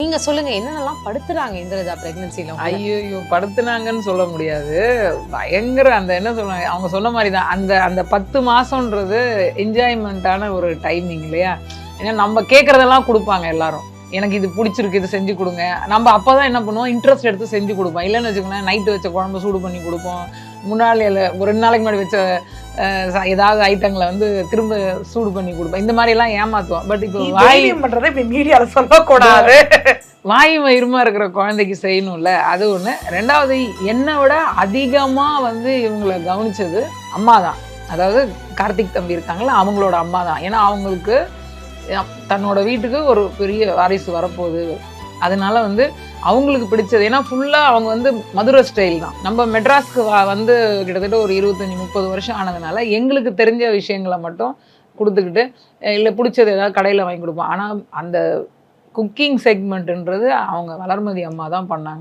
நீங்க சொல்லுங்க என்னென்னலாம் படுத்துறாங்க இந்திரஜா பிரெக்னன்சில? ஐயோ படுத்துனாங்கன்னு சொல்ல முடியாது. பயங்கர அந்த என்ன சொல்லுவாங்க, அவங்க சொன்ன மாதிரி தான். அந்த அந்த 10 மாசம்ன்றது என்ஜாய்மெண்ட்டான ஒரு டைமிங் இல்லையா? ஏன்னா நம்ம கேட்குறதெல்லாம் கொடுப்பாங்க எல்லாரும். எனக்கு இது பிடிச்சிருக்கு, இது செஞ்சு கொடுங்க. நம்ம அப்போ தான் என்ன பண்ணுவோம், இன்ட்ரெஸ்ட் எடுத்து செஞ்சு கொடுப்போம். இல்லைன்னு வச்சுக்கோங்களேன், நைட்டு வச்ச குழம்பு சூடு பண்ணி கொடுப்போம். முன்னாள் ஒரு 2 நாளைக்கு முன்னாடி வச்ச ஏதாவது ஐட்டங்களை வந்து திரும்ப சூடு பண்ணி கொடுப்போம். இந்த மாதிரிலாம் ஏமாற்றுவோம். பட் இப்போ வாய் பண்ணுறதை இப்படி மீடியாவில் சொல்லக்கூடாது. வாய் மயிருமா இருக்கிற குழந்தைக்கு செய்யணும்ல, அது ஒன்று. ரெண்டாவது, என்னை விட அதிகமாக வந்து இவங்களை கவனிச்சது அம்மா தான். அதாவது கார்த்திக் தம்பி இருக்காங்களா, அவங்களோட அம்மா தான். ஏன்னா அவங்களுக்கு தன்னோட வீட்டுக்கு ஒரு பெரிய வாரிசு வரப்போகுது. அதனால வந்து அவங்களுக்கு பிடிச்சது, ஏன்னா ஃபுல்லாக அவங்க வந்து மதுரை ஸ்டைல் தான். நம்ம மெட்ராஸ்க்கு வந்து கிட்டத்தட்ட ஒரு 25-30 வருஷம் ஆனதுனால எங்களுக்கு தெரிஞ்ச விஷயங்களை மட்டும் கொடுத்துக்கிட்டு, இல்லை பிடிச்சது ஏதாவது கடையில் வாங்கி கொடுப்போம். ஆனால் அந்த குக்கிங் செக்மெண்ட்டுன்றது அவங்க வளர்மதி அம்மா தான் பண்ணாங்க.